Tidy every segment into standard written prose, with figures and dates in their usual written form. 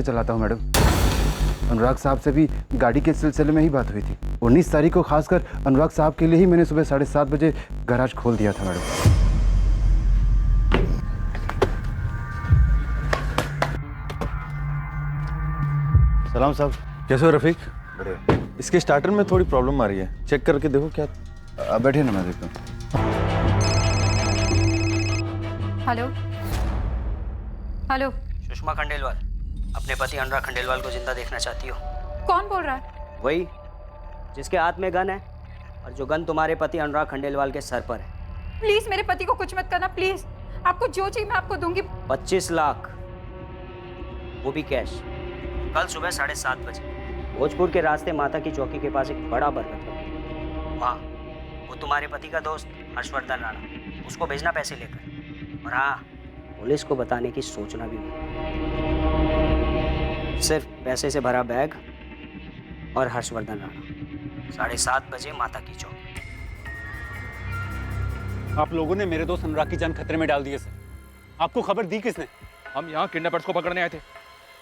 चलाता हूँ मैडम। अनुराग साहब से भी गाड़ी के सिलसिले में ही बात हुई थी। 19 तारीख को खासकर अनुराग साहब के लिए ही मैंने सुबह 7:30 बजे गैराज खोल दिया था मैडम। सलाम साहब, कैसे हो रफीक? बढ़िया। इसके स्टार्टर में थोड़ी प्रॉब्लम आ रही है, चेक करके देखो क्या। आप बैठिए ना, मैं देखता हूँ। Hello hello. सुषमा खंडेलवाल, अपने पति अनुराग खंडेलवाल को जिंदा देखना चाहती हो? कौन बोल रहा है? वही जिसके हाथ में गन है और जो गन तुम्हारे पति अनुराग खंडेलवाल के सर पर है। प्लीज मेरे पति को कुछ मत करना प्लीज। आपको जो चाहिए मैं आपको दूंगी। 25 लाख, वो भी कैश। कल सुबह 7:30 बजे भोजपुर के रास्ते माता की चौकी के पास एक बड़ा बरगद का पेड़, वहाँ वो तुम्हारे पति का दोस्त हर्षवर्धन राणा, उसको भेजना पैसे लेकर। और हाँ, पुलिस को बताने की सोचना भी मत। सिर्फ पैसे से भरा बैग और हर्षवर्धन राणा। 7:30 बजे माता की चौकी। आप लोगों ने मेरे दोस्त अनुराग की जान खतरे में डाल दी है सर। आपको खबर दी किसने? हम यहाँ किडनैपर्स को पकड़ने आए थे।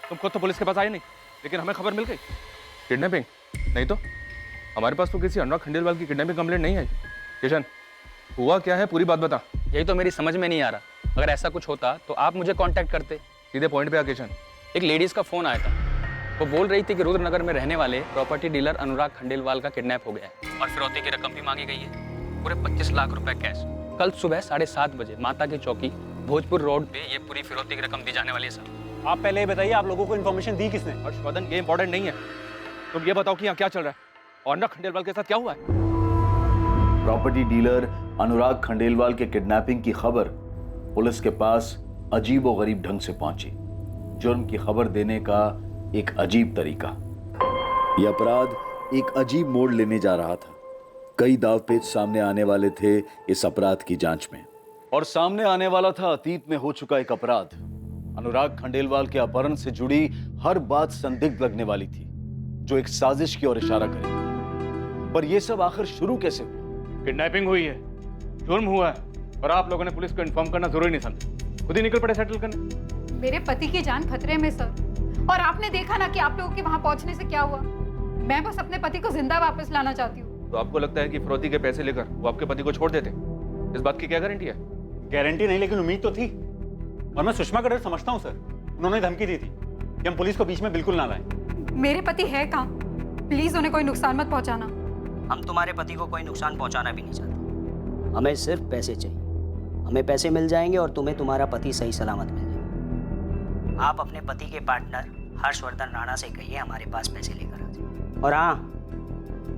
तुम खुद तो पुलिस के पास आए नहीं, लेकिन हमें खबर मिल गई। किडनैपिंग नहीं तो हमारे पास तो किसी अनुराग खंडेलवाल की किडनैपिंग कंप्लेंट नहीं आई। किशन, हुआ क्या है, पूरी बात बता। यही तो मेरी समझ में नहीं आ रहा। अगर ऐसा कुछ होता तो आप मुझे कांटेक्ट करते। सीधे पॉइंट पे आ किशन। एक लेडीज का फोन आया था, वो बोल रही थी कि रुद्रनगर में रहने वाले प्रॉपर्टी डीलर अनुराग खंडेलवाल का किडनैप हो गया है और फिरौती की रकम भी मांगी गई है, पूरे 25 लाख रुपए कैश। कल सुबह 7:30 बजे माता की चौकी भोजपुर रोड पे ये पूरी फिरौती की रकम दी जाने वाली है सर। आप पहले ये बताइए, आप लोगों को इन्फॉर्मेशन दी किसने? हर्षवर्धन, ये इंपॉर्टेंट नहीं है। तुम ये बताओ कि यहाँ क्या चल रहा है और अनुराग खंडेलवाल के साथ क्या हुआ है। प्रॉपर्टी डीलर अनुराग खंडेलवाल के किडनैपिंग की खबर पुलिस के पास अजीब और गरीब ढंग से पहुंची। जुर्म की खबर देने का एक अजीब तरीका। यह अपराध एक अजीब मोड़ लेने जा रहा था। कई दावपेच सामने आने वाले थे इस अपराध की जांच में, और सामने आने वाला था अतीत में हो चुका एक अपराध। अनुराग खंडेलवाल के अपहरण से जुड़ी हर बात संदिग्ध लगने वाली थी, जो एक साजिश की ओर इशारा करेगी। पर यह सब आखिर शुरू कैसे हुआ? किडनैपिंग हुई है, जुर्म हुआ है, और आप लोगों ने पुलिस को इन्फॉर्म करना जरूरी नहीं समझा, खुद ही निकल पड़े सेटल करने। मेरे पति की जान खतरे में सर, और आपने देखा ना कि आप लोगों के वहां पहुंचने से क्या हुआ। मैं बस अपने पति को जिंदा वापस लाना चाहती हूँ। तो आपको लगता है कि फिरौती के पैसे लेकर वो आपके पति को छोड़ देते? इस बात की क्या गारंटी है? गारंटी नहीं, लेकिन उम्मीद तो थी। और मैं सुषमा का डर समझता हूँ सर। उन्होंने धमकी दी थी कि हम पुलिस को बीच में बिल्कुल ना लाएं। मेरे पति है कहाँ? प्लीज उन्हें कोई नुकसान मत पहुंचाना। हम तुम्हारे पति को कोई नुकसान पहुंचाना भी नहीं चाहते। हमें सिर्फ पैसे चाहिए। हमें पैसे मिल जाएंगे और तुम्हें तुम्हारा पति सही सलामत मिल जाएगा। आप अपने पति के पार्टनर हर्षवर्धन राणा से कहिए हमारे पास पैसे लेकर आ जाए। और हाँ,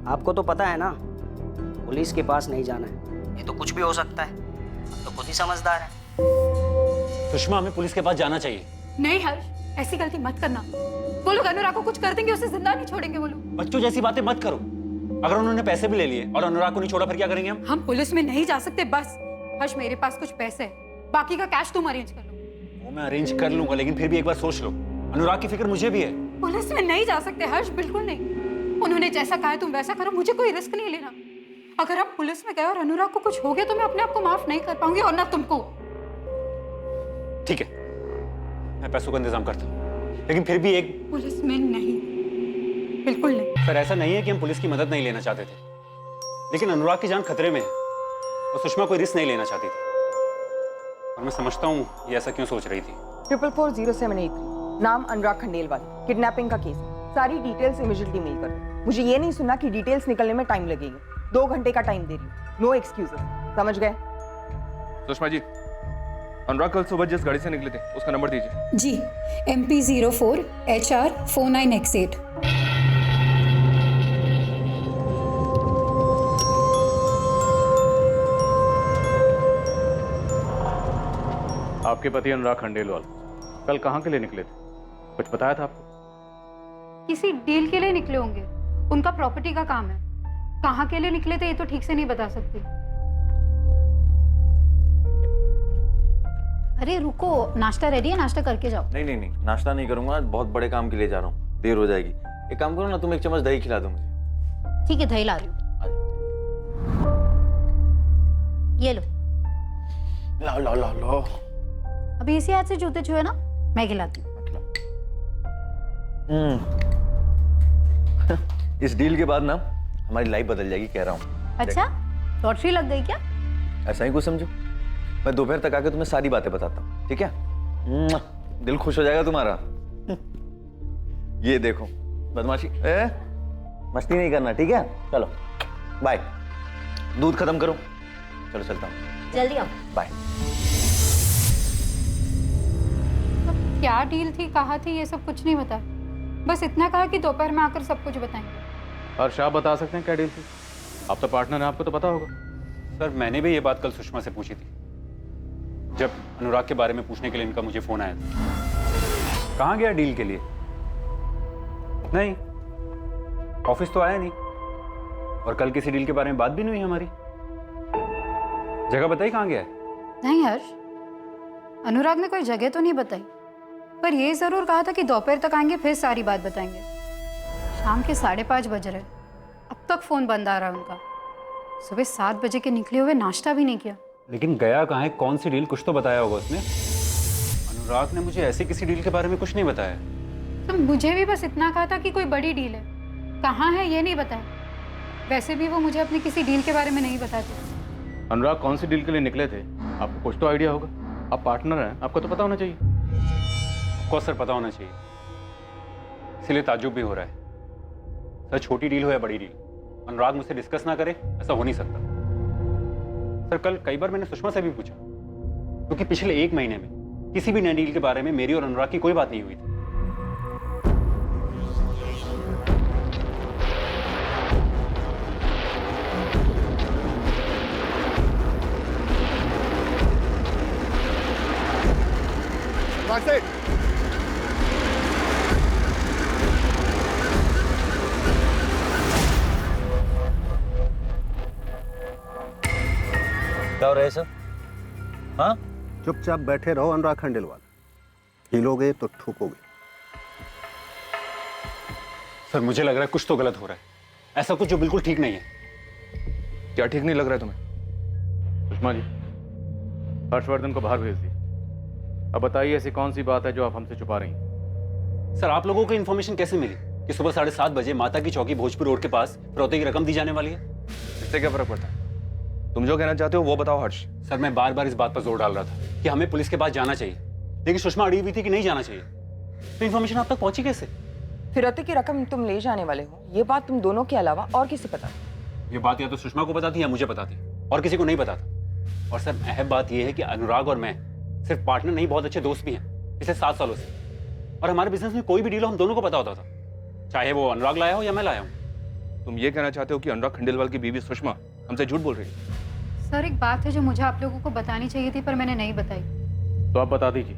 आपको तो पता है ना, पुलिस के पास नहीं जाना है, ये तो कुछ भी हो सकता है। तो खुद ही समझदार है। सुषमा, हमें पुलिस के पास जाना चाहिए। नहीं हर्ष, ऐसी गलती मत करना। वो लोग अनुराग को कुछ कर देंगे, उसे जिंदा नहीं छोड़ेंगे वो लोग। बच्चों जैसी बातें मत करो। अगर उन्होंने पैसे भी ले लिए और अनुराग को नहीं छोड़ा, फिर क्या करेंगे हम? हम पुलिस में नहीं जा सकते बस। हर्ष, मेरे पास कुछ पैसे है, बाकी का कैश तुम अरेंज कर लो। वो मैं अरेंज कर लूंगा, लेकिन फिर भी एक बार सोच लो, अनुराग की फिक्र मुझे भी है। पुलिस में नहीं जा सकते हर्ष, बिल्कुल नहीं। उन्होंने जैसा कहा है तुम वैसा करो, मुझे कोई रिस्क नहीं लेना। अगर हम पुलिस में गए और अनुराग को कुछ हो गया तो मैं अपने आप को माफ नहीं कर पाऊंगी, और ना तुमको। ठीक है, मैं पैसों का इंतजाम करता हूँ, लेकिन फिर भी एक। पुलिस में नहीं, बिल्कुल नहीं। सर, ऐसा नहीं है कि हम पुलिस की मदद नहीं लेना चाहते थे, लेकिन अनुराग की जान खतरे में है और सुषमा कोई रिस्क नहीं लेना चाहती थी। और मैं समझता हूँ ये ऐसा क्यों सोच रही थी। 444073, नाम अनुराग खंडेलवाल, किडनैपिंग का केस। सारी डिटेल्स इमीडिएटली मेल कर दो। मुझे ये नहीं सुनना कि डिटेल्स निकलने में टाइम लगेगी। 2 घंटे का टाइम दे रही हूँ, नो एक्सक्यूजेस, समझ गए? सुषमा जी, अनुराग कल सुबह जिस गाड़ी से निकले थे उसका नंबर दीजिए। जी, MP04HR49X8। आपके पति अनुराग खंडेलवाल कल कहाँ के लिए निकले थे, कुछ बताया था आपको? किसी डील के लिए निकले होंगे, उनका प्रॉपर्टी का काम है। कहाँ के लिए निकले थे ये तो ठीक से नहीं बता सकती। अरे रुको, नाश्ता रेडी है, नाश्ता करके जाओ। नहीं नहीं नहीं, नाश्ता नहीं करूंगा, बहुत बड़े काम के लिए जा रहा हूँ, देर हो जाएगी। एक काम करो ना, तुम 1 चम्मच दही खिला दो मुझे। ठीक है, दही ला रही हूँ। ये लो। लो लो लो लो। अभी इसी हाथ से जूते छुए ना, मैं खिलाती हूँ। इस डील के बाद ना हमारी लाइफ बदल जाएगी, कह रहा हूँ। अच्छा, लॉटरी लग गई क्या? ऐसा ही कुछ समझो। मैं दोपहर तक आके तुम्हें सारी बातें बताता हूँ, ठीक है? दिल खुश हो जाएगा तुम्हारा। ये देखो, बदमाशी मस्ती नहीं करना, ठीक है? चलो बाय। दूध खत्म करो, चलो चलता हूँ। जल्दी आओ। बाय। क्या डील थी, कहाँ थी, ये सब कुछ नहीं बता। बस इतना कहा कि दोपहर में आकर सब कुछ बताएंगे। हर्ष, आप बता सकते हैं क्या डील थी? आप तो पार्टनर हैं, आपको तो पता होगा। सर, मैंने भी ये बात कल सुषमा से पूछी थी, जब अनुराग के बारे में पूछने के लिए इनका मुझे फोन आया था। कहाँ गया डील के लिए? नहीं, ऑफिस तो आया नहीं, और कल किसी डील के बारे में बात भी नहीं हुई हमारी। जगह बताई कहाँ गया है? नहीं हर्ष, अनुराग ने कोई जगह तो नहीं बताई, पर ये जरूर कहा था कि दोपहर तक आएंगे, फिर सारी बात बताएंगे। शाम के 5:30 बज रहे, अब तक फोन बंद आ रहा है उनका। सुबह 7 बजे के निकले हुए नाश्ता भी नहीं किया। लेकिन गया कहाँ है? कौन सी डील? कुछ तो बताया होगा उसने। अनुराग ने मुझे ऐसी किसी डील के बारे में कुछ नहीं बताया। तो मुझे भी बस इतना कहा था कि कोई बड़ी डील है, कहाँ है ये नहीं बताया। वैसे भी वो मुझे अपनी किसी डील के बारे में नहीं बताते। अनुराग कौन सी डील के लिए निकले थे, आपको कुछ तो आइडिया होगा। आप पार्टनर हैं, आपको तो पता होना चाहिए। ऑफकोर्स सर, पता होना चाहिए, इसलिए ताज्जुब भी हो रहा है। सर, छोटी डील हो या बड़ी डील, अनुराग मुझसे डिस्कस ना करे, ऐसा हो नहीं सकता। सर, कल कई बार मैंने सुषमा से भी पूछा, क्योंकि पिछले 1 महीने में किसी भी नई डील के बारे में मेरी और अनुराग की कोई बात नहीं हुई थी। क्या हो रहा है सर? हाँ, चुपचाप बैठे रहो अनुराग खंडेलवाल, हिलोगे तो ठोकोगे। सर, मुझे लग रहा है कुछ तो गलत हो रहा है, ऐसा कुछ जो बिल्कुल ठीक नहीं है। क्या ठीक नहीं लग रहा है तुम्हें? सुषमा जी, हर्षवर्धन को बाहर भेज दी। अब बताइए, ऐसी कौन सी बात है जो आप हमसे छुपा रही हैं? सर, आप लोगों को इन्फॉर्मेशन कैसे मिली कि सुबह 7:30 बजे माता की चौकी भोजपुर रोड के पास फिरौती की रकम दी जाने वाली है? इससे क्या फर्क पड़ता है? तुम जो कहना चाहते हो वो बताओ हर्ष। सर, मैं बार बार इस बात पर जोर डाल रहा था कि हमें पुलिस के पास जाना चाहिए, लेकिन सुषमा अड़ी हुई थी कि नहीं जाना चाहिए। तो इन्फॉर्मेशन आप तक पहुंची कैसे? फिरौती की रकम तुम ले जाने वाले हो, ये बात तुम दोनों के अलावा और किसे पता? ये बात या तो सुषमा को पता थी या मुझे पता थी, और किसी को नहीं पता था। और सर, अहम बात यह है कि अनुराग और मैं सिर्फ पार्टनर नहीं, बहुत अच्छे दोस्त भी हैं पिछले 7 सालों से। और हमारे बिजनेस में कोई भी डील हो, हम दोनों को पता होता था, चाहे वो अनुराग लाया हो या मैं लाया हूँ। तुम ये कहना चाहते हो कि अनुराग खंडेलवाल की बीवी सुषमा हमसे झूठ बोल रही है? सर, एक बात है जो मुझे आप लोगों को बतानी चाहिए थी, पर मैंने नहीं बताई। तो आप बता दीजिए।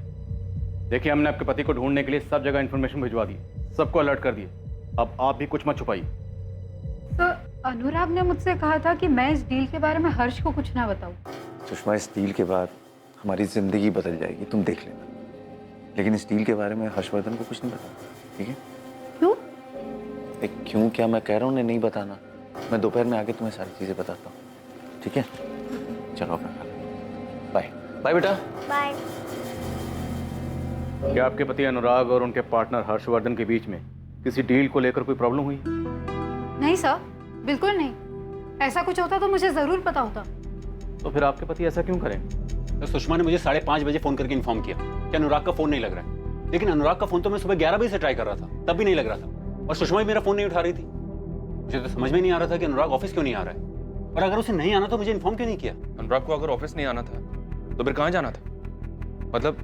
देखिए, हमने आपके पति को ढूंढने के लिए सब जगह इन्फॉर्मेशन भिजवा दी, सबको अलर्ट कर दिए। अब आप भी कुछ मत छुपाइए। सर, अनुराग ने मुझसे कहा था कि मैं इस डील के बारे में हर्ष को कुछ ना बताऊं। सुषमा, इस डील के बाद हमारी जिंदगी बदल जाएगी, तुम देख लेना। लेकिन इस डील के बारे में हर्षवर्धन को कुछ नहीं बताना, ठीक है? क्यों? क्यों क्या? मैं कह रहा हूँ नहीं बताना। मैं दोपहर में आके तुम्हें सारी चीजें बताता हूँ, ठीक है? चलो अपना खा लो। बाय बाय बेटा। बाय। क्या आपके पति अनुराग और उनके पार्टनर हर्षवर्धन के बीच में किसी डील को लेकर कोई प्रॉब्लम हुई? नहीं सर, बिल्कुल नहीं। ऐसा कुछ होता तो मुझे जरूर पता होता। तो फिर आपके पति ऐसा क्यों करें? तो सुषमा ने मुझे 5:30 बजे फोन करके इन्फॉर्म किया कि अनुराग का फोन नहीं लग रहा है। लेकिन अनुराग का फोन तो मैं सुबह 11 बजे से ट्राई कर रहा था, तब भी नहीं लग रहा था। और सुषमा भी मेरा फोन नहीं उठा रही थी। मुझे तो समझ में नहीं आ रहा था कि अनुराग ऑफिस क्यों नहीं आ रहा है, और अगर उसे नहीं आना तो मुझे इन्फॉर्म क्यों नहीं किया? अनुराग को अगर ऑफिस नहीं आना था तो फिर कहाँ जाना था? मतलब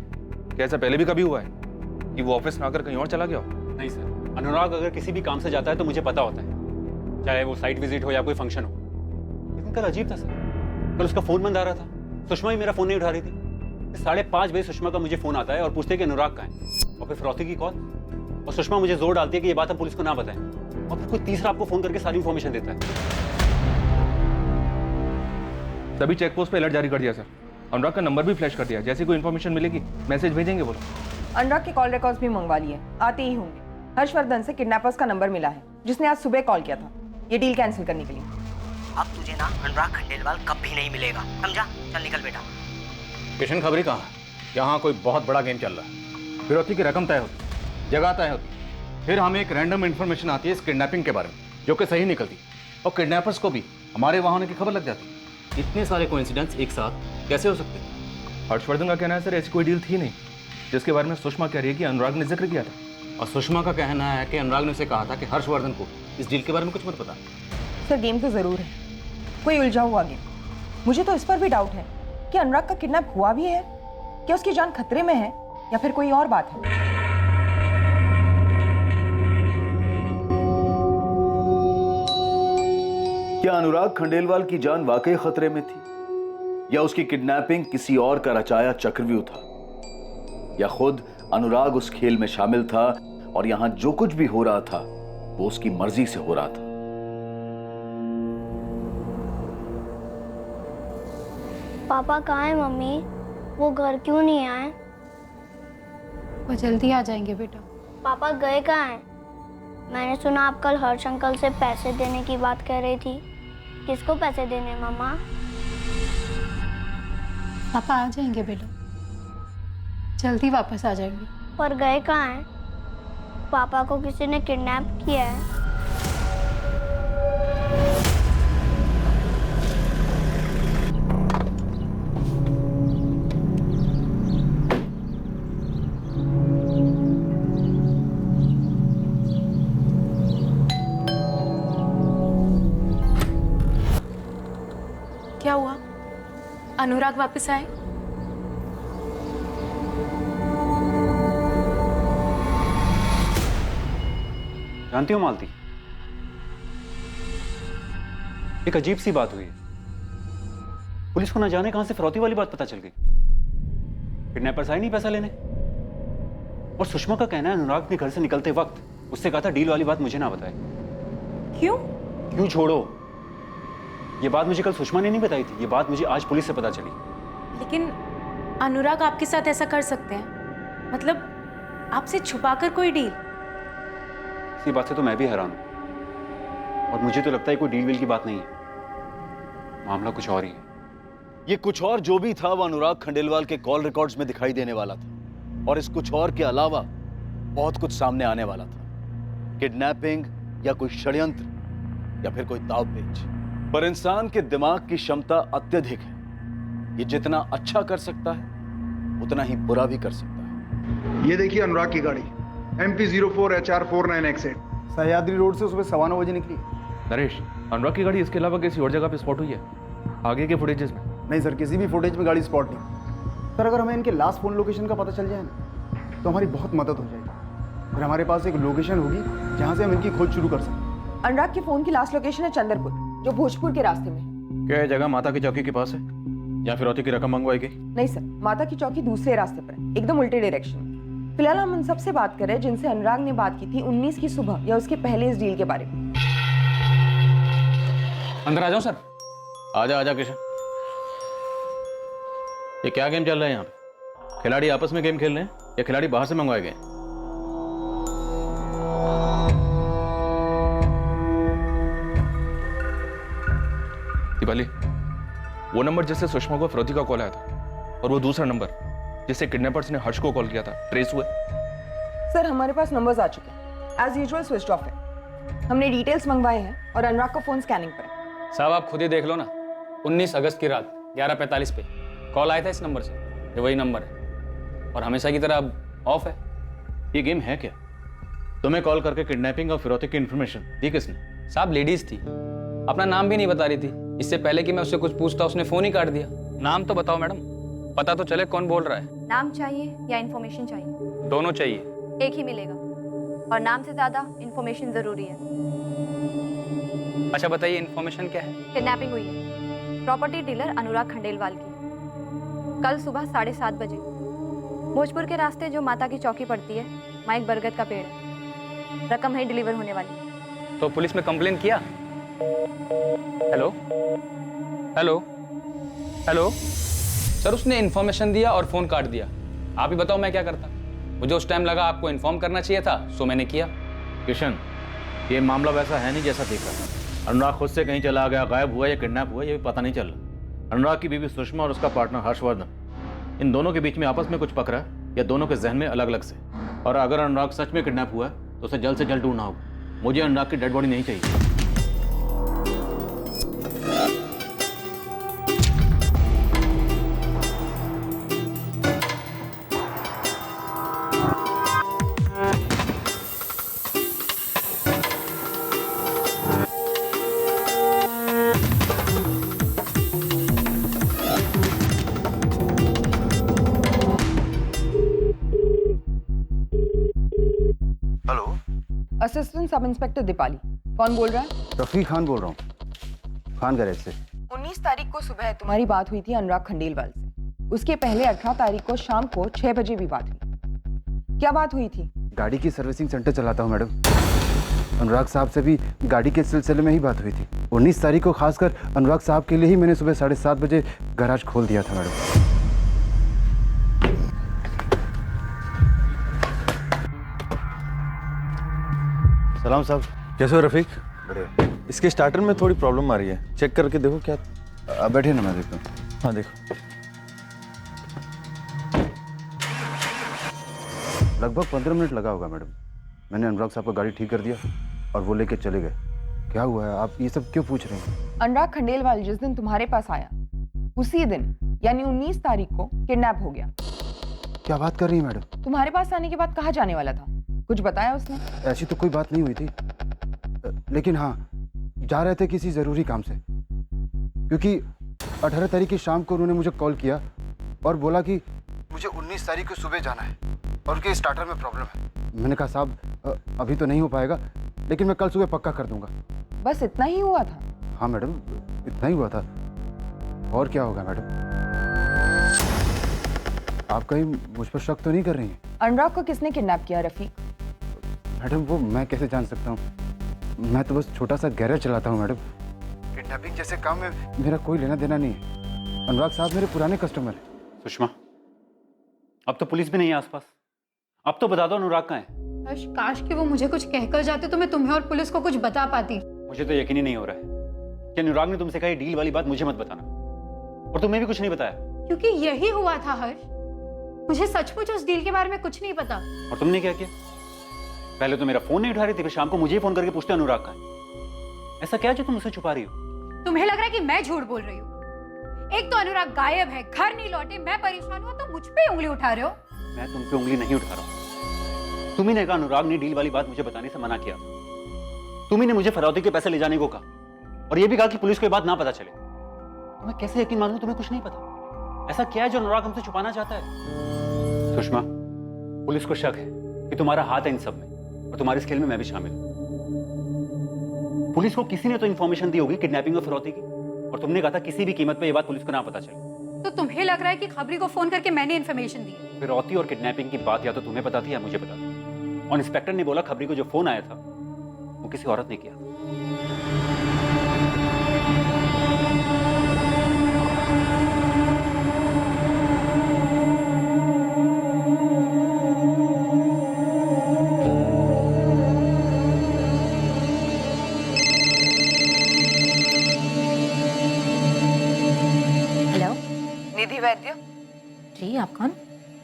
क्या ऐसा पहले भी कभी हुआ है कि वो ऑफिस ना आकर कहीं और चला गया हो? नहीं सर, अनुराग अगर किसी भी काम से जाता है तो मुझे पता होता है, चाहे वो साइट विजिट हो या कोई फंक्शन हो। लेकिन कल अजीब था सर, कल उसका फोन बंद आ रहा था, सुषमा ही मेरा फोन नहीं उठा रही थी। 5:30 बजे सुषमा का मुझे फोन आता है और पूछते हैं कि अनुराग कहाँ है, और फिर फिरौती की कॉल। और सुषमा मुझे जोर डालती है कि ये बात हम पुलिस को ना बताएं, और फिर कोई तीसरा आपको फोन करके सारी इन्फॉर्मेशन देता है। सभी चेक पोस्ट पे अलर्ट जारी कर दिया सर। अनुराग का नंबर भी फ्लैश कर दिया, जैसे कोई इन्फॉर्मेशन मिलेगी मैसेज भेजेंगे बोलो। अनुराग के कॉल रिकॉर्ड्स भी मंगवा लिए, आते ही होंगे। हर्षवर्धन से किडनैपर्स का नंबर मिला है, जिसने आज सुबह कॉल किया था ये डील कैंसिल करने के लिए। अब तुझे ना अनुराग खंडेलवाल कभी नहीं मिलेगा, समझा? चल निकल बेटा। किशन खबरी कहाँ? यहाँ कोई बहुत बड़ा गेम चल रहा है। फिरौती की रकम तय होती, जगह तय होती, फिर हमें एक रैंडम इन्फॉर्मेशन आती है इस किडनैपिंग के बारे में जो कि सही निकलती, और किडनैपर्स को भी हमारे वहाँ होने की खबर लग जाती। इतने सारे कोइंसिडेंस एक साथ कैसे हो सकते हैं? हर्षवर्धन का कहना है सर ऐसी कोई डील थी नहीं जिसके बारे में सुषमा कह रही है कि अनुराग ने जिक्र किया था। और सुषमा का कहना है कि अनुराग ने उसे कहा था कि हर्षवर्धन को इस डील के बारे में कुछ मत पता। सर गेम तो जरूर है, कोई उलझा हुआ गेम। मुझे तो इस पर भी डाउट है कि अनुराग का किडनैप हुआ भी है, क्या उसकी जान खतरे में है, या फिर कोई और बात है। क्या अनुराग खंडेलवाल की जान वाकई खतरे में थी, या उसकी किडनैपिंग किसी और का रचाया चक्रव्यूह था, या खुद अनुराग उस खेल में शामिल था और यहां जो कुछ भी हो रहा था वो उसकी मर्जी से हो रहा था। पापा कहाँ है मम्मी? वो घर क्यों नहीं आए? वो जल्दी आ जाएंगे बेटा। पापा गए कहाँ हैं? मैंने सुना आप कल हर्ष अंकल से पैसे देने की बात कह रही थी। किसको पैसे देने मम्मा? पापा आ जाएंगे बेटा, जल्दी वापस आ जाएंगे। पर गए कहाँ हैं? पापा को किसी ने किडनैप किया है। क्या हुआ? अनुराग वापस आए? जानती हो मालती, एक अजीब सी बात हुई है। पुलिस को ना जाने कहां से फिरौती वाली बात पता चल गई। किडनैपर्स आए नहीं पैसा लेने, और सुषमा का कहना है अनुराग ने घर से निकलते वक्त उससे कहा था डील वाली बात मुझे ना बताए। क्यों? क्यों छोड़ो, ये बात मुझे कल सुषमा ने नहीं बताई थी, ये बात मुझे आज पुलिस से पता चली। लेकिन अनुराग आपके साथ ऐसा कर सकते हैं? मतलब आपसे छुपाकर कोई डील? इसी बात से तो मैं भी हैरान हूं, और मुझे तो लगता है कोई डील वील की बात नहीं है, मामला कुछ और ही है। ये कुछ और जो भी था वो अनुराग खंडेलवाल के कॉल रिकॉर्ड्स में दिखाई देने वाला था, और इस कुछ और के अलावा बहुत कुछ सामने आने वाला था। किडनैपिंग, या कोई षड्यंत्र, या फिर कोई दांवपेच। पर इंसान के दिमाग की क्षमता अत्यधिक है। ये जितना अच्छा कर सकता है उतना ही बुरा भी कर सकता है। ये देखिए अनुराग की गाड़ी MP 04HR49X8 सह्याद्री रोड से सुबह 9:15 बजे निकली। नरेश, अनुराग की गाड़ी इसके अलावा किसी और जगह पे स्पॉट हुई है आगे के फुटेजेस में? नहीं सर, किसी भी फुटेज में गाड़ी स्पॉट नहीं। सर अगर हमें इनके लास्ट फोन लोकेशन का पता चल जाए ना तो हमारी बहुत मदद हो जाएगी। फिर हमारे पास एक लोकेशन होगी जहाँ से हम इनकी खोज शुरू कर सकते। अनुराग के फोन की लास्ट लोकेशन है चंद्रपुर, जो भोजपुर के रास्ते में है। क्या ये जगह माता की चौकी के पास है, या फिरौती की रकम मंगवाई गई? नहीं सर, माता की चौकी दूसरे रास्ते पर है, एकदम उल्टे डायरेक्शन में। फिलहाल हम उन सबसे बात कर रहे हैं जिनसे अनुराग ने बात की थी 19 की सुबह या उसके पहले इस डील के बारे में। अंदर आ जाओ सर। आजा आजा किशन। ये क्या गेम चल रहा है यहाँ पे? खिलाड़ी आपस में गेम खेल रहे हैं या खिलाड़ी बाहर से मंगवाए गए? दीपाली, वो नंबर जिससे सुषमा को फिरौती का कॉल आया था और वो दूसरा नंबर जिससे किडनैपर्स ने हर्ष को कॉल किया था, ट्रेस हुए? सर हमारे पास नंबर्स आ चुके हैं, एज यूजुअल स्विच ऑफ है। हमने डिटेल्स मंगवाए हैं और अनुराग का फोन स्कैनिंग पर है। साहब आप खुद ही देख लो ना, 19 अगस्त की रात 11:45 पे कॉल आया था इस नंबर से। ये वही नंबर है और हमेशा की तरह अब ऑफ है। ये गेम है क्या? तुम्हें कॉल करके किडनैपिंग और फिरौती की इन्फॉर्मेशन दी किसने? साहब लेडीज थी, अपना नाम भी नहीं बता रही थी। इससे पहले कि मैं उससे कुछ पूछता उसने फोन ही काट दिया। नाम तो बताओ मैडम, पता तो चले कौन बोल रहा है। नाम चाहिए या इन्फॉर्मेशन चाहिए? दोनों चाहिए। एक ही मिलेगा, और नाम से ज्यादा इन्फॉर्मेशन जरूरी है। अच्छा बताइए इन्फॉर्मेशन क्या है? किडनैपिंग हुई है प्रॉपर्टी डीलर अनुराग खंडेलवाल की कल सुबह 7:30 बजे। भोजपुर के रास्ते जो माता की चौकी पड़ती है, वहाँ एक बरगद का पेड़ है। रकम वहीं डिलीवर होने वाली। तो पुलिस में कंप्लेन किया? हेलो हेलो हेलो सर, उसने इन्फॉर्मेशन दिया और फोन काट दिया। आप ही बताओ मैं क्या करता? मुझे उस टाइम लगा आपको इन्फॉर्म करना चाहिए था, सो मैंने किया। किशन, ये मामला वैसा है नहीं जैसा दिखा। अनुराग खुद से कहीं चला गया, गायब हुआ या किडनैप हुआ, ये भी पता नहीं चल रहा। अनुराग की बीवी सुषमा और उसका पार्टनर हर्षवर्धन, इन दोनों के बीच में आपस में कुछ पकड़ा या दोनों के जहन में अलग अलग से? और अगर अनुराग सच में किडनैप हुआ तो उसे जल्द से जल्द ढूंढना होगा। मुझे अनुराग की डेड बॉडी नहीं चाहिए। Assistant sub inspector Deepali. कौन बोल रहा है? रफीक खान बोल रहा हूँ, खान गैरेज से। 19 तारीख को सुबह तुम्हारी बात हुई थी अनुराग खंडेलवाल से। उसके पहले 18 तारीख को शाम को 6 बजे भी बात हुई। क्या बात हुई थी? गाड़ी की सर्विसिंग सेंटर चलाता हूँ मैडम। अनुराग साहब से भी गाड़ी के सिलसिले में ही बात हुई थी। 19 तारीख को खासकर अनुराग साहब के लिए ही मैंने सुबह 7:30 बजे गैराज खोल दिया था मैडम। सलाम साहब, कैसे हो रफीक? बढ़िया। इसके स्टार्टर में थोड़ी प्रॉब्लम आ रही है, चेक करके देखो क्या। बैठे ना, मैं देखता हूँ। हाँ देखो। लगभग 15 मिनट लगा होगा मैडम। मैंने अनुराग साहब का गाड़ी ठीक कर दिया और वो लेके चले गए। क्या हुआ है, आप ये सब क्यों पूछ रहे हैं? अनुराग खंडेलवाल जिस दिन तुम्हारे पास आया उसी दिन यानी 19 तारीख को किडनैप हो गया। क्या बात कर रही है मैडम? तुम्हारे पास आने के बाद कहाँ जाने वाला था? कुछ बताया उसने? ऐसी तो कोई बात नहीं हुई थी, लेकिन हाँ जा रहे थे किसी ज़रूरी काम से, क्योंकि 18 तारीख की शाम को उन्होंने मुझे कॉल किया और बोला कि मुझे 19 तारीख को सुबह जाना है और उनके स्टार्टर में प्रॉब्लम है। मैंने कहा साहब अभी तो नहीं हो पाएगा, लेकिन मैं कल सुबह पक्का कर दूंगा। बस इतना ही हुआ था? हाँ मैडम, इतना ही हुआ था। और क्या होगा मैडम? आप कहीं मुझ पर शक तो नहीं कर रही हैं? अनुराग को किसने किडनैप किया रफीक? मैडम वो मैं कैसे जान सकता हूँ? मैं तो बस छोटा सा गैरेज चलाता हूँ मैडम। किडनैपिंग जैसे काम में मेरा कोई लेना देना नहीं है। अनुराग साहब मेरे पुराने कस्टमर हैं। सुषमा, अब तो पुलिस भी नहीं है आसपास। अब तो बता दो अनुराग कहाँ है? हर्ष, काश कि वो मुझे कुछ कहकर जाते तो मैं तुम्हें और पुलिस को कुछ बता पाती। मुझे तो यकीन ही नहीं हो रहा है कि अनुराग ने तुमसे कही डील वाली बात मुझे मत बताना, और तुम्हें भी कुछ नहीं बताया। क्योंकि यही हुआ था हर्ष, मुझे सचमुच उस डील के बारे में कुछ नहीं पता। और तुमने क्या किया? पहले तो मेरा फोन नहीं उठा रही थी, फिर शाम को मुझे फोन करके पूछते अनुराग कहाँ है। ऐसा क्या जो तुम मुझसे छुपा रही हो? तुम्हें लग रहा है कि मैं झूठ बोल रही हूँ? एक तो अनुराग गायब है, घर नहीं लौटे, मैं परेशान हूँ, तो मुझ पे उंगली उठा रहे हो। मैं तुम पे उंगली नहीं उठा रहा हूँ। तुम्ही ने कहा अनुराग ने डील वाली बात मुझे बताने से मना किया। तुम्ही ने मुझे फरौती के पैसे ले जाने को कहा और ये भी कहा कि पुलिस को ये बात ना पता चले। तो मैं कैसे यकीन मानूं तुम्हें कुछ नहीं पता? ऐसा क्या है जो अनुराग हमसे छुपाना चाहता है? सुषमा, पुलिस को शक है कि तुम्हारा हाथ है इन सब में, और तुम्हारे इस खेल में मैं भी शामिल हूं। पुलिस को किसी ने तो इंफॉर्मेशन दी होगी किडनैपिंग और फिरौती की, और तुमने कहा था किसी भी कीमत पे ये बात पुलिस को ना पता चले। तो तुम्हें लग रहा है कि खबरी को फोन करके मैंने इन्फॉर्मेशन दी? फिरौती और किडनैपिंग की बात या तो तुम्हें पता थी या मुझे पता थी, और इंस्पेक्टर ने बोला खबरी को जो फोन आया था वो किसी औरत ने किया। हेलो, निधि वैद्य जी, आप कौन?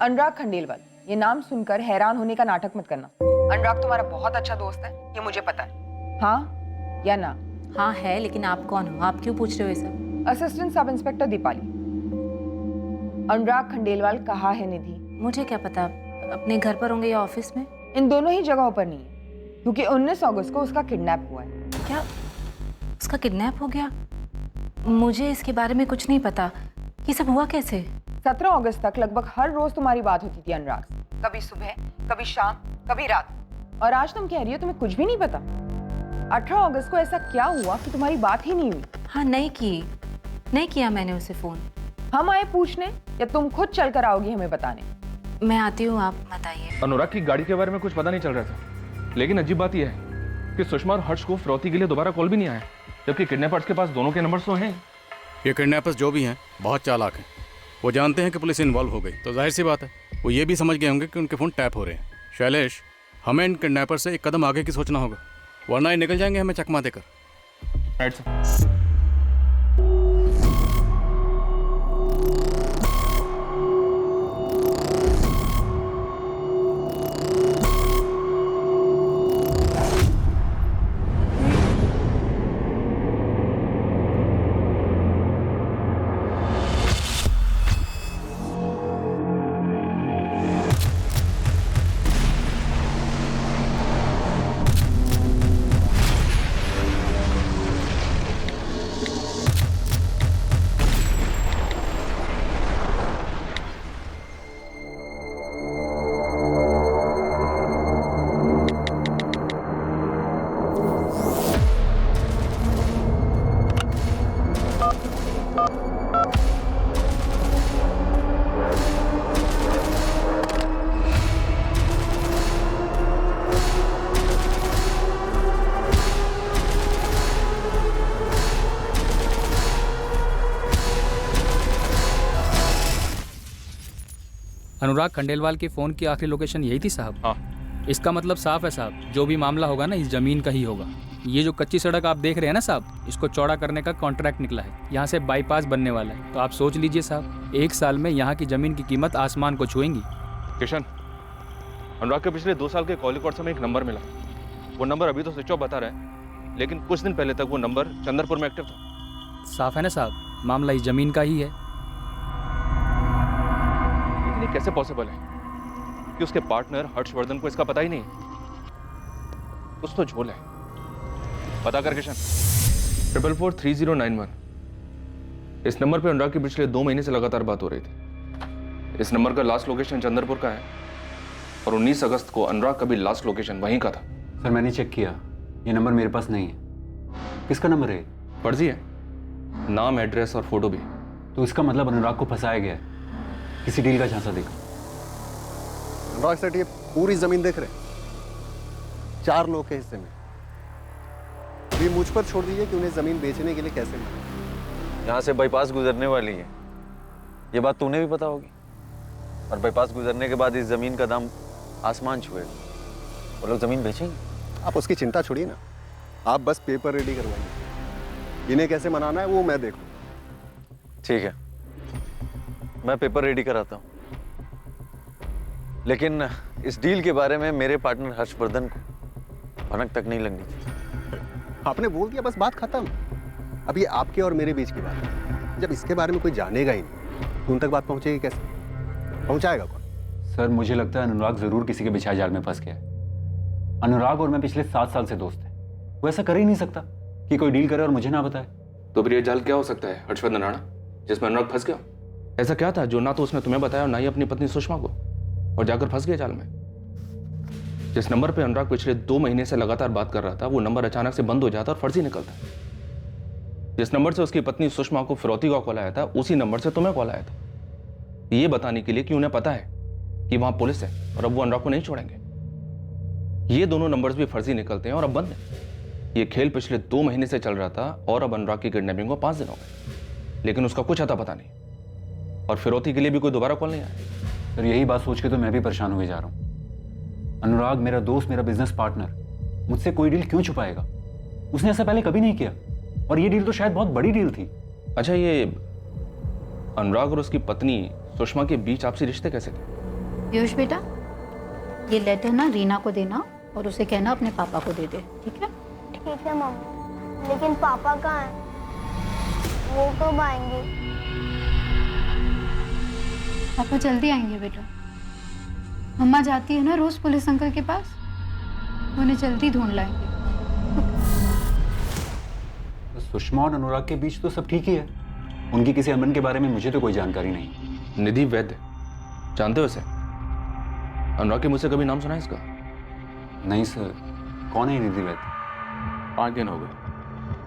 अनुराग खंडेलवाल। ये नाम सुनकर हैरान होने का नाटक मत करना। अनुराग तुम्हारा बहुत अच्छा दोस्त है, ये मुझे पता है। हाँ या ना? हाँ है, लेकिन आप कौन हो? आप क्यों पूछ रहे हो ये सब? Assistant sub inspector Deepali. अनुराग खंडेलवाल कहाँ है निधि? मुझे क्या पता, अपने घर पर होंगे या ऑफिस में? इन दोनों ही जगहों पर नहीं है, क्योंकि 19 अगस्त को उसका किडनैप हुआ है। क्या उसका किडनैप हो गया? मुझे इसके बारे में कुछ नहीं पता। ये सब हुआ कैसे? 17 अगस्त तक लगभग हर रोज तुम्हारी बात होती थी अनुराग से, कभी सुबह, कभी शाम, कभी रात। और आज तुम कह रही हो तुम्हें कुछ भी नहीं पता। 18 अगस्त को ऐसा क्या हुआ कि तुम्हारी बात ही नहीं हुई? हाँ, नहीं किया मैंने उसे फोन। हम आए पूछने या तुम खुद चल कर आओगी हमें बताने? मैं आती हूँ, आप बताइए। अनुराग की गाड़ी के बारे में कुछ पता नहीं चल रहा था, लेकिन अजीब बात यह है कि सुषमा और हर्ष को फिरौती के लिए दोबारा कॉल भी नहीं आया, जबकि किडनैपर्स के पास दोनों के नंबर्स तो हैं। ये किडनैपर्स जो भी हैं बहुत चालाक हैं। वो जानते हैं कि पुलिस इन्वॉल्व हो गई, तो जाहिर सी बात है वो ये भी समझ गए होंगे कि उनके फ़ोन टैप हो रहे हैं। शैलेश, हमें इन किडनैपर से एक कदम आगे की सोचना होगा, वरना ये निकल जाएंगे हमें चकमा देकर। Right sir. अनुराग खंडेलवाल के फ़ोन की आखिरी लोकेशन यही थी साहब? हाँ। इसका मतलब साफ है साहब, जो भी मामला होगा ना इस ज़मीन का ही होगा। ये जो कच्ची सड़क आप देख रहे हैं ना साहब, इसको चौड़ा करने का कॉन्ट्रैक्ट निकला है। यहाँ से बाईपास बनने वाला है। तो आप सोच लीजिए साहब, 1 साल में यहाँ की ज़मीन की कीमत आसमान को छुएंगी। किशन, अनुराग के पिछले 2 साल के कॉल रिकॉर्ड से हमें एक नंबर मिला। वो नंबर अभी तो स्विच ऑफ बता रहा है, लेकिन कुछ दिन पहले तक वो नंबर चंद्रपुर में एक्टिव था। साफ है ना साहब, मामला इस ज़मीन का ही है। लेकिन ये कैसे पॉसिबल है कि उसके पार्टनर हर्षवर्धन को इसका पता ही नहीं? कुछ तो झोल है। पता कर किशन। 443091। इस नंबर पे अनुराग की पिछले 2 महीने से लगातार बात हो रही थी। इस नंबर का लास्ट लोकेशन चंद्रपुर का है और 19 अगस्त को अनुराग का भी लास्ट लोकेशन वहीं का था। सर मैंने चेक किया, ये नंबर मेरे पास नहीं है। किसका नंबर है? फर्जी है, नाम, एड्रेस और फोटो भी। तो इसका मतलब अनुराग को फंसाया गया है, किसी डील का झांसा देखा। अनुराग सेठ ये पूरी जमीन देख रहे हैं, 4 लोग के हिस्से में। ये मुझ पर छोड़ दीजिए कि उन्हें जमीन बेचने के लिए कैसे मिला। यहाँ से बाईपास गुजरने वाली है, ये बात तूने भी पता होगी। और बाईपास गुजरने के बाद इस जमीन का दाम आसमान छुएगा। वो लोग जमीन बेचेंगे। आप उसकी चिंता छोड़िए ना, आप बस पेपर रेडी करवाइए। इन्हें कैसे मनाना है वो मैं देखूं। ठीक है, मैं पेपर रेडी कराता हूँ, लेकिन इस डील के बारे में मेरे पार्टनर हर्षवर्धन को भनक तक नहीं लगनी चाहिए। आपने बोल दिया, बस बात खत्म। अब ये आपके और मेरे बीच की बात है। जब इसके बारे में कोई जानेगा ही नहीं तो उन तक बात पहुंचेगी कैसे? पहुंचाएगा कौन? सर मुझे लगता है अनुराग जरूर किसी के बिछाए जाल में फंस गया है। अनुराग और मैं पिछले 7 साल से दोस्त हैं। वो ऐसा कर ही नहीं सकता कि कोई डील करे और मुझे ना बताए। तो फिर ये जाल क्या हो सकता है हर्षवर्धन राणा, जिसमें अनुराग फंस गया? ऐसा क्या था जो ना तो उसने तुम्हें बताया और ना ही अपनी पत्नी सुषमा को, और जाकर फंस गया जाल में? जिस नंबर पे अनुराग पिछले 2 महीने से लगातार बात कर रहा था, वो नंबर अचानक से बंद हो जाता और फर्जी निकलता। जिस नंबर से उसकी पत्नी सुषमा को फिरौती का कॉल आया था, उसी नंबर से तुम्हें कॉल आया था, ये बताने के लिए कि उन्हें पता है कि वहां पुलिस है और अब वो अनुराग को नहीं छोड़ेंगे। ये दोनों नंबर्स भी फर्जी निकलते हैं और अब बंद है। ये खेल पिछले 2 महीने से चल रहा था और अब अनुराग की किडनैपिंग को 5 दिन हो गए, लेकिन उसका कुछ अता पता नहीं, और फिरौती के लिए भी कोई दोबारा कॉल नहीं आया। सर यही बात सोच के तो मैं भी परेशान हुए जा रहा हूँ। अनुराग मेरा दोस्त, मेरा बिजनेस पार्टनर, मुझसे कोई डील क्यों छुपाएगा? उसने ऐसा पहले कभी नहीं किया, और ये डील तो शायद बहुत बड़ी डील थी। अच्छा, ये अनुराग और उसकी पत्नी सुषमा के बीच आपसी रिश्ते कैसे थे? पीयूष बेटा, ये लेटर ना रीना को देना और उसे कहना अपने पापा को दे दे, ठीक है? ठीक है मम्मी, लेकिन पापा कहाँ हैं? वो कब आएंगे? पापा जल्दी आएंगे बेटा। मम्मा जाती है ना रोज पुलिस अंकल के पास, उन्हें जल्दी ढूंढ लाएंगे। सुषमा और अनुराग के बीच तो सब ठीक ही है। उनकी किसी अमन के बारे में मुझे तो कोई जानकारी नहीं। निधि वैद्य, जानते हो इसे? अनुराग के मुझसे कभी नाम सुना है इसका? नहीं सर, कौन है निधि वैद्य? 5 दिन हो गए,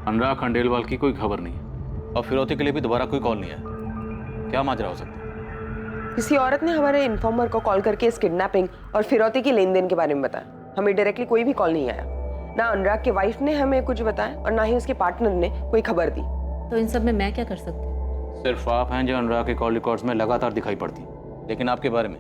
अनुराग खंडेलवाल की कोई खबर नहीं है और फिरौती के लिए भी दोबारा कोई कॉल नहीं आया। क्या माजरा हो सकता है? किसी औरत ने हमारे इन्फॉर्मर को कॉल करके इस किडनैपिंग और फिरौती की लेन देन के बारे में बताया। हमें डायरेक्टली कोई भी कॉल नहीं आया। ना अनुराग के वाइफ ने हमें कुछ बताया और ना ही उसके पार्टनर ने कोई खबर दी। तो इन सब में मैं क्या कर सकती हूँ? सिर्फ आप हैं जो अनुराग के कॉल रिकॉर्ड्स में लगातार दिखाई पड़ती, लेकिन आपके बारे में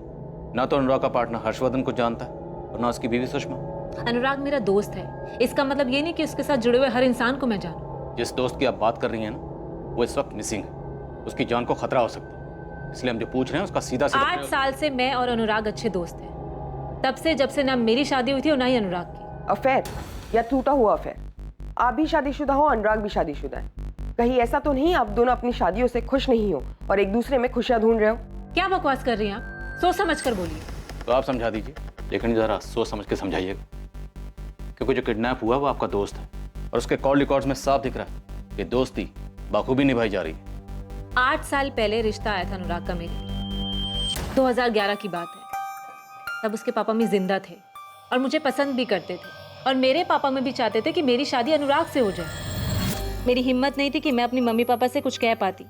ना तो अनुराग का पार्टनर हर्षवर्धन को जानता है और ना उसकी बीवी सुषमा। अनुराग मेरा दोस्त है, इसका मतलब ये नहीं कि उसके साथ जुड़े हुए हर इंसान को मैं जानूं। जिस दोस्त की आप बात कर रही हैं ना, वो इस वक्त मिसिंग है। उसकी जान को खतरा हो सकता है, इसलिए हम जो पूछ रहे हैं उसका सीधा 8 साल से मैं और अनुराग अच्छे दोस्त हैं, तब से जब से ना मेरी शादी हुई थी और ना ही अनुराग की। अफेयर या टूटा हुआ अफेयर? आप भी शादीशुदा हो, अनुराग भी शादीशुदा है। कहीं ऐसा तो नहीं आप दोनों अपनी शादियों से खुश नहीं हो और एक दूसरे में खुशियां ढूंढ रहे हो? क्या बकवास कर रही हैं आप? सोच समझ कर बोलिए। तो आप समझा दीजिए, लेकिन जरा सोच समझ के समझाइएगा, क्योंकि जो किडनैप हुआ वो आपका दोस्त है और उसके कॉल रिकॉर्ड्स में साफ दिख रहा है कि दोस्ती बाखूबी निभाई जा रही है। 8 साल पहले रिश्ता आया था अनुराग का मेरे, 2011 की बात है। तब उसके पापा भी जिंदा थे और मुझे पसंद भी करते थे, और मेरे पापा में भी चाहते थे कि मेरी शादी अनुराग से हो जाए। मेरी हिम्मत नहीं थी कि मैं अपनी मम्मी पापा से कुछ कह पाती,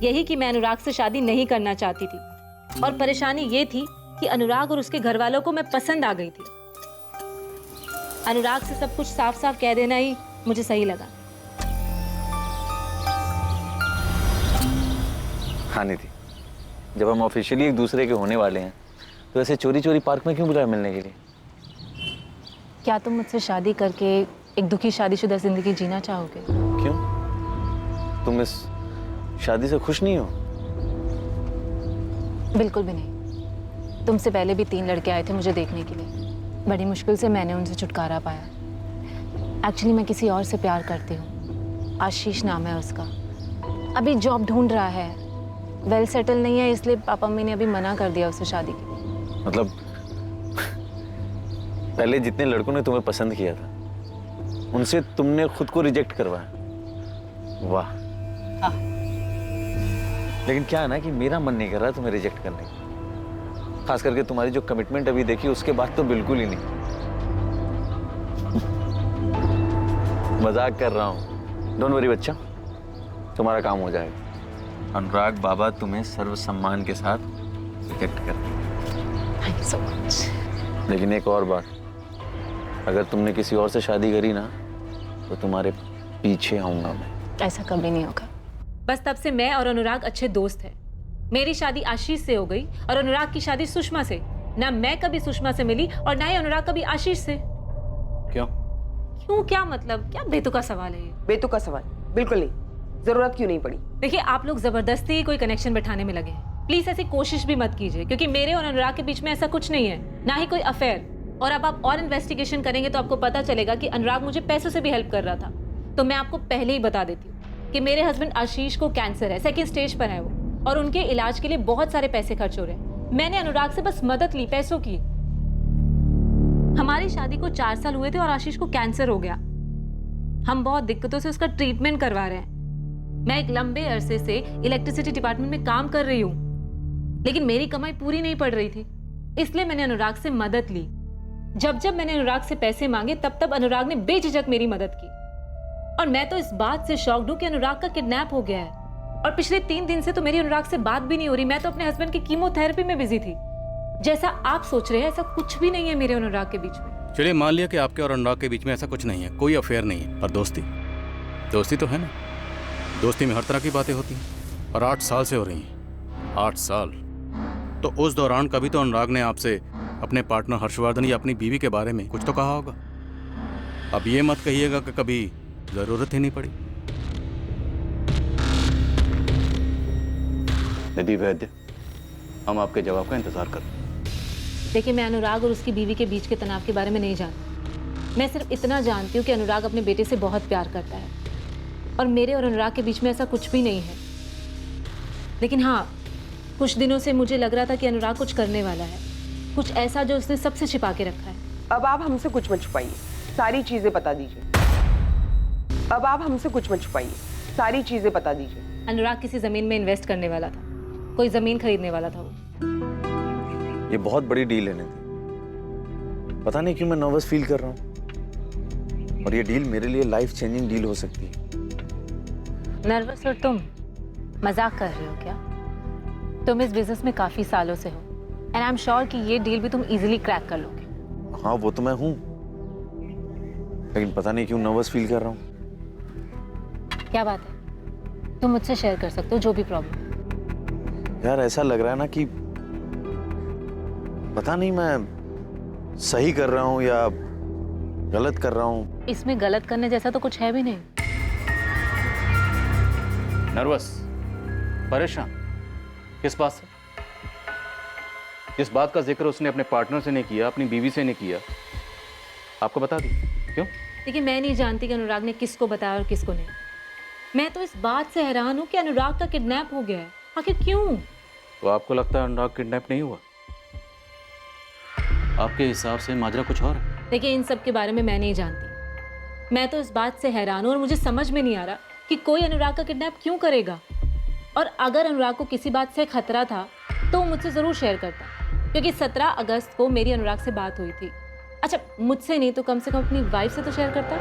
यही कि मैं अनुराग से शादी नहीं करना चाहती थी। और परेशानी ये थी कि अनुराग और उसके घर वालों को मैं पसंद आ गई थी। अनुराग से सब कुछ साफ साफ कह देना ही मुझे सही लगा। हाँ निधि, जब हम ऑफिशियली एक दूसरे के होने वाले हैं तो ऐसे चोरी चोरी पार्क में क्यों बुलाया मिलने के लिए? क्या तुम मुझसे शादी करके एक दुखी शादीशुदा जिंदगी जीना चाहोगे? क्यों? तुम इस शादी से खुश नहीं हो? बिल्कुल भी नहीं। तुमसे पहले भी 3 लड़के आए थे मुझे देखने के लिए। बड़ी मुश्किल से मैंने उनसे छुटकारा पाया। एक्चुअली मैं किसी और से प्यार करती हूँ। आशीष नाम है उसका। अभी जॉब ढूंढ रहा है, वेल सेटल नहीं है, इसलिए पापा मम्मी ने अभी मना कर दिया उसे शादी के लिए। मतलब पहले जितने लड़कों ने तुम्हें पसंद किया था उनसे तुमने खुद को रिजेक्ट करवाया। वाह। हाँ। लेकिन क्या है ना कि मेरा मन नहीं कर रहा तुम्हें रिजेक्ट करने का। खास करके तुम्हारी जो कमिटमेंट अभी देखी उसके बाद तो बिल्कुल ही नहीं। मजाक कर रहा हूँ। डोंट वरी बच्चा, तुम्हारा काम हो जाएगा। अनुराग बाबा तुम्हें सर्व सम्मान के साथ रिजेक्ट कर देंगे। Thank you so much. लेकिन एक और बात, अगर तुमने किसी और से शादी करी ना तो तुम्हारे पीछे आऊंगा मैं। ऐसा कभी नहीं होगा। बस तब से मैं और अनुराग अच्छे दोस्त हैं। मेरी शादी आशीष से हो गई और अनुराग की शादी सुषमा से। ना मैं कभी सुषमा से मिली और ना ही अनुराग कभी आशीष से। क्यों? क्यों क्या मतलब? क्या बेतुका सवाल है ये? बेतुका सवाल बिल्कुल नहीं। जरूरत क्यों नहीं पड़ी? देखिए, आप लोग जबरदस्ती कोई कनेक्शन बैठाने में लगे हैं। प्लीज ऐसी कोशिश भी मत कीजिए, क्योंकि मेरे और अनुराग के बीच में ऐसा कुछ नहीं है, ना ही कोई अफेयर। और अब आप और इन्वेस्टिगेशन करेंगे तो आपको पता चलेगा कि अनुराग मुझे पैसों से भी हेल्प कर रहा था। तो मैं आपको पहले ही बता देती हूँ कि मेरे हस्बैंड आशीष को कैंसर है, 2nd स्टेज पर है वो, और उनके इलाज के लिए बहुत सारे पैसे खर्च हो रहे हैं। मैंने अनुराग से बस मदद ली, पैसों की। हमारी शादी को 4 साल हुए थे और आशीष को कैंसर हो गया। हम बहुत दिक्कतों से उसका ट्रीटमेंट करवा रहे हैं। मैं एक लंबे अरसे से इलेक्ट्रिसिटी डिपार्टमेंट में काम कर रही हूँ, लेकिन मेरी कमाई पूरी नहीं पड़ रही थी, इसलिए मैंने अनुराग से मदद ली। जब जब मैंने अनुराग से पैसे मांगे तब तब अनुराग ने बेझिझक मेरी मदद की। और मैं तो इस बात से शॉक्ड हूं कि अनुराग का किडनैप हो गया है। और पिछले 3 दिन से तो मेरी अनुराग से बात भी नहीं हो रही। मैं तो अपने हस्बैंड की कीमोथेरेपी में बिजी थी। जैसा आप सोच रहे हैं ऐसा कुछ भी नहीं है मेरे और अनुराग के बीच में। चलिए मान लिया कि आपके और अनुराग के बीच में ऐसा कुछ नहीं है, कोई अफेयर नहीं है, पर दोस्ती तो है ना। दोस्ती में हर तरह की बातें होती हैं और 8 साल से हो रही हैं। 8 साल। तो उस दौरान कभी तो अनुराग ने आपसे अपने पार्टनर हर्षवर्धन या अपनी बीवी के बारे में कुछ तो कहा होगा। अब ये मत कहिएगा कि कभी जरूरत ही नहीं पड़ी। निधि वैद्य, हम आपके जवाब का इंतजार कर रहे हैं। देखिए, मैं अनुराग और उसकी बीवी के बीच के तनाव के बारे में नहीं जानती। मैं सिर्फ इतना जानती हूँ कि अनुराग अपने बेटे से बहुत प्यार करता है और मेरे और अनुराग के बीच में ऐसा कुछ भी नहीं है। लेकिन हाँ, कुछ दिनों से मुझे लग रहा था कि अनुराग कुछ करने वाला है, कुछ ऐसा जो उसने सबसे छिपा के रखा है। अब आप हमसे कुछ मत छुपाइए, सारी चीजें बता दीजिए। अब आप हमसे कुछ मत छुपाइए, सारी चीजें बता दीजिए। अनुराग किसी जमीन में इन्वेस्ट करने वाला था, कोई जमीन खरीदने वाला था वो। ये बहुत बड़ी डील है निधि। पता नहीं क्यों मैं नर्वस फील कर रहा हूँ, और ये डील मेरे लिए लाइफ चेंजिंग डील हो सकती है। नर्वस और तुम मजाक कर रहे हो क्या? तुम इस बिजनेस में काफी सालों से हो एंड आई एम श्योर कि ये डील भी तुम इजीली क्रैक कर लोगे। हाँ, वो तो मैं हूँ, लेकिन पता नहीं क्यों नर्वस फील कर रहा हूँ। क्या बात है? तुम मुझसे शेयर कर सकते हो जो भी प्रॉब्लम है। यार ऐसा लग रहा है ना कि पता नहीं मैं सही कर रहा हूँ या गलत कर रहा हूँ। इसमें गलत करने जैसा तो कुछ है भी नहीं। नर्वस, परेशान किस बात से? जिस बात का जिक्र उसने अपने पार्टनर से नहीं किया, अपनी बीवी से नहीं किया, आपको बता दी क्यों? देखिए, मैं नहीं जानती कि अनुराग ने किसको बताया और किसको नहीं। मैं तो इस बात से हैरान हूँ कि अनुराग का किडनैप हो गया है। आखिर क्यों? तो आपको लगता है अनुराग किडनैप नहीं हुआ? आपके हिसाब से माजरा कुछ और है? देखिए, इन सब के बारे में मैं नहीं जानती। मैं तो इस बात से हैरान हूँ और मुझे समझ में नहीं आ रहा कि कोई अनुराग का किडनैप क्यों करेगा। और अगर अनुराग को किसी बात से खतरा था तो वो मुझसे ज़रूर शेयर करता, क्योंकि 17 अगस्त को मेरी अनुराग से बात हुई थी। अच्छा, मुझसे नहीं तो कम से कम अपनी वाइफ से तो शेयर करता।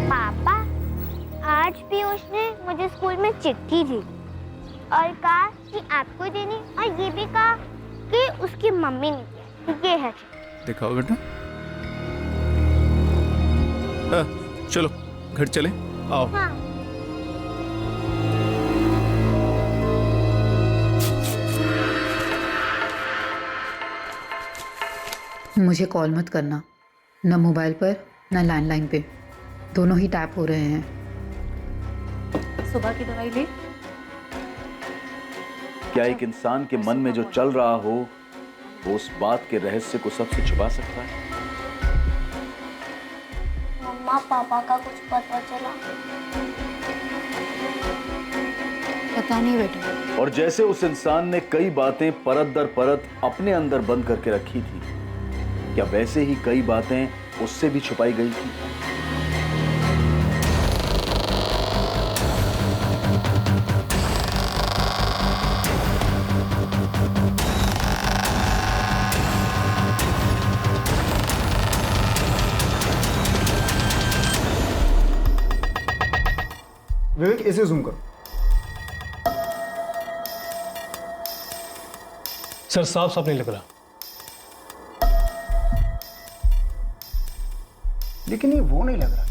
पापा, आज भी उसने मुझे स्कूल में चिट्ठी दी और कहा कि आपको देनी, और ये भी कहा कि उसकी मम्मी ने दिया। ये है। दिखाओ बेटा। चलो घर चले, आओ। हाँ। मुझे कॉल मत करना, न मोबाइल पर न लैंडलाइन पे, दोनों ही टैप हो रहे हैं। सुबह की दवाई ले। क्या एक इंसान के मन में जो चल रहा हो वो उस बात के रहस्य को सबसे छुपा सकता है? मम्मा पापा का कुछ पता चला? पता नहीं बेटा। और जैसे उस इंसान ने कई बातें परत दर परत अपने अंदर बंद करके रखी थी, क्या वैसे ही कई बातें उससे भी छुपाई गई थी? विवेक इसे जूम करो। सर साफ साफ नहीं लग रहा। लेकिन ये वो नहीं लग रहा।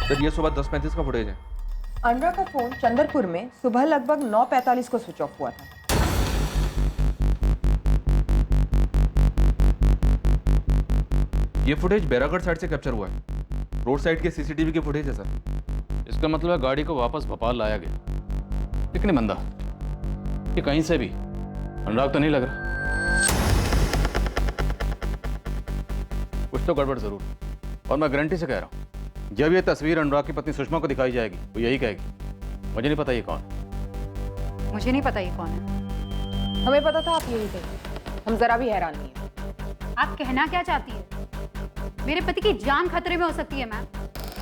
सर ये सुबह 10:35 का फुटेज है। अनुराग का फोन चंदरपुर में सुबह लगभग 9:45 को स्विच ऑफ हुआ था। ये फुटेज बैरागढ़ साइड से कैप्चर हुआ है। रोड साइड के सीसीटीवी की फुटेज है सर। इसका मतलब है गाड़ी को वापस भोपाल लाया गया। लेकिन ये बंदा, ये कहीं से भी अनुराग तो नहीं लग रहा। कुछ तो गड़बड़ जरूर, और मैं गारंटी से कह रहा हूं, जब ये तस्वीर अनुराग की पत्नी सुषमा को दिखाई जाएगी वो यही कहेगी, मुझे नहीं पता ये कौन है। मुझे नहीं पता ये कौन है। हमें पता था आप यही कहेंगे, हम जरा भी हैरान नहीं है। आप कहना क्या चाहती है? मेरे पति की जान खतरे में हो सकती है मैम।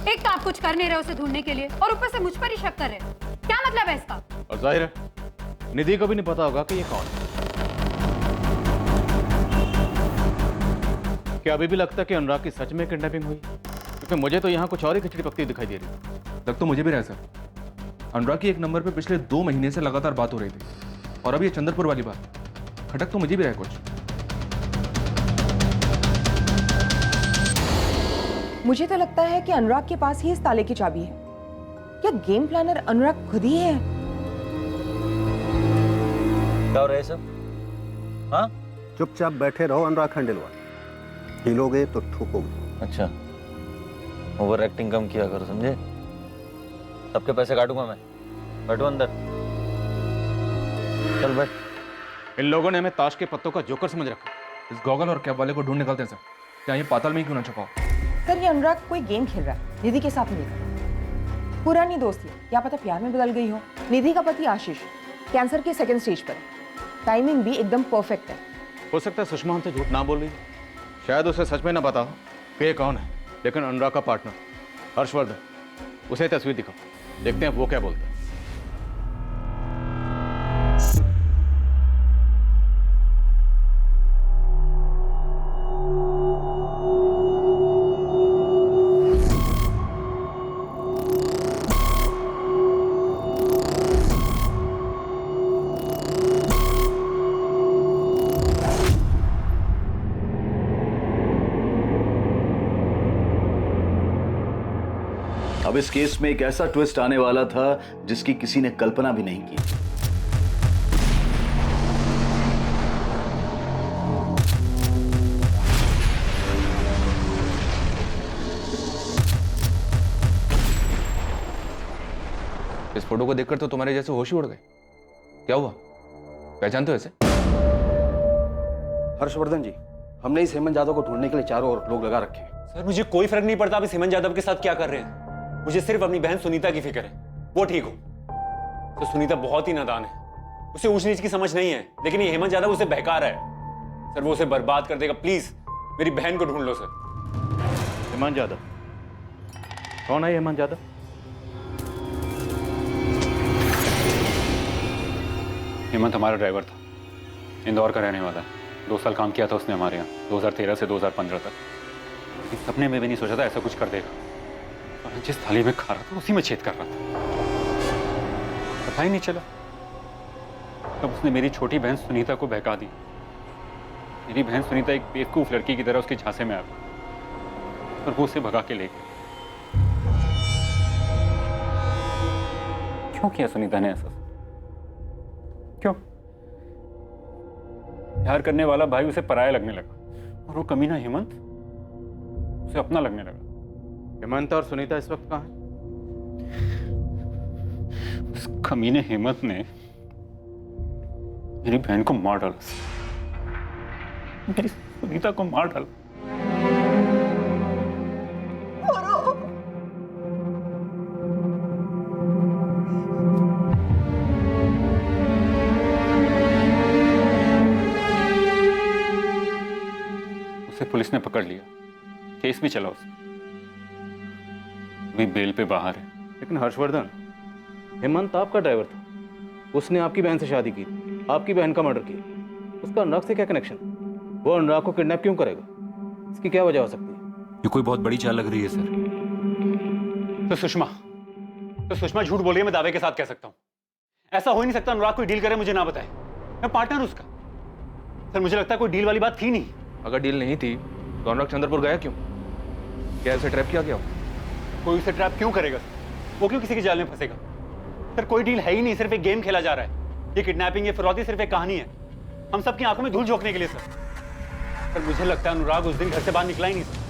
एक तो आप कुछ कर नहीं रहे उसे ढूंढने के लिए, और ऊपर से मुझ पर ही शक कर रहे हैं। क्या मतलब है इसका? और जाहिर है निधि को भी नहीं पता होगा कि ये कौन है। क्या अभी भी लगता है कि अनुराग की सच में किडनैपिंग हुई? क्योंकि मुझे तो यहाँ कुछ और ही खिचड़ी पकती दिखाई दे रही है। लग तो मुझे भी रहा है सर। अनुराग की एक नंबर पे पिछले 2 महीने से लगातार बात हो रही थी, और अब ये चंदरपुर वाली बात, खटक तो मुझे भी रहा है कुछ। मुझे तो लगता है कि अनुराग के पास ही इस ताले की चाबी है। क्या गेम प्लानर अनुराग खुद ही है? क्या हो रहा है सब? हाँ, चुपचाप बैठे रहो अनुराग खंडेलवाल, हिलोगे तो ठोकोगे। अच्छा, ओवर एक्टिंग कम किया करो, समझे? सबके पैसे काटूंगा मैं। बैठो अंदर, चल बैठ। इन लोगों ने हमें ताश के पत्तों का जोकर समझ रखा। इस गॉगल और कैप वाले को ढूंढ निकलते हैं सर। क्या ये पाताल में ही क्यों ना छुपाओ? सर ये अनुराग कोई गेम खेल रहा है, निधि के साथ मिलकर। पुरानी दोस्ती, क्या पता प्यार में बदल गई हो। निधि का पति आशीष कैंसर के 2nd स्टेज पर है। टाइमिंग भी एकदम परफेक्ट है। हो सकता है सुषमा हमसे झूठ ना बोल रही, शायद उसे सच में ना पता हो कि ये कौन है। लेकिन अनुराग का पार्टनर हर्षवर्धन, उसे तस्वीर दिखाओ, देखते हैं वो क्या बोलता है। अब इस केस में एक ऐसा ट्विस्ट आने वाला था जिसकी किसी ने कल्पना भी नहीं की। इस फोटो को देखकर तो तुम्हारे जैसे होश ही उड़ गए। क्या हुआ, पहचानते हो इसे? हर्षवर्धन जी, हमने इस हेमंत यादव को ढूंढने के लिए चारों ओर लोग लगा रखे हैं। सर मुझे कोई फर्क नहीं पड़ता आप इस हेमंत यादव के साथ क्या कर रहे हैं। मुझे सिर्फ अपनी बहन सुनीता की फिक्र है, वो ठीक हो। तो सुनीता बहुत ही नादान है, उसे ऊंच नीच की समझ नहीं है, लेकिन ये हेमंत यादव उसे बहका रहा है। सर वो उसे बर्बाद कर देगा। प्लीज मेरी बहन को ढूंढ लो सर। हेमंत यादव कौन है? हेमंत यादव हेमंत हमारा ड्राइवर था, इंदौर का रहने वाला है। 2 साल काम किया था उसने हमारे यहाँ, 2013 से 2015 तक। इस सपने में भी नहीं सोचा था ऐसा कुछ कर देगा। और जिस थाली में खा रहा था उसी में छेद कर रहा था, पता ही नहीं चला। तब उसने मेरी छोटी बहन सुनीता को बहका दी। मेरी बहन सुनीता एक बेवकूफ लड़की की तरह उसके झांसे में आ गई और वो उसे भगा के ले गई। क्यों किया सुनीता ने ऐसा? क्यों? प्यार करने वाला भाई उसे पराया लगने लगा। और वो कमीना हेमंत उसे अपना लगने लगा। हेमंत और सुनीता इस वक्त कहाँ हैं? उस कमीने हेमंत ने मेरी बहन को मार डाला, मेरी सुनीता को मार डाला। उसे पुलिस ने पकड़ लिया, केस भी चला उस अभी बेल पे बाहर है। लेकिन हर्षवर्धन, हेमंत आपका ड्राइवर था, उसने आपकी बहन से शादी की, आपकी बहन का मर्डर किया, उसका अनुराग से क्या कनेक्शन? वो अनुराग को किडनैप क्यों करेगा? इसकी क्या वजह हो सकती है? ये कोई बहुत बड़ी चाल लग रही है सर। तो सुषमा झूठ बोल रही है, मैं दावे के साथ कह सकता हूं। ऐसा हो ही नहीं सकता अनुराग कोई डील करे मुझे ना बताए, मैं पार्टनर हूं उसका। सर मुझे लगता है कोई डील वाली बात थी नहीं। अगर डील नहीं थी तो अनुराग चंद्रपुर गया क्यों? क्या उसे ट्रैप किया? कोई उसे ट्रैप क्यों करेगा? वो क्यों किसी के जाल में फंसेगा? सर कोई डील है ही नहीं, सिर्फ एक गेम खेला जा रहा है। ये किडनैपिंग, ये फिरौती सिर्फ एक कहानी है, हम सबकी आंखों में धूल झोंकने के लिए। सर मुझे लगता है अनुराग उस दिन घर से बाहर निकला ही नहीं। सर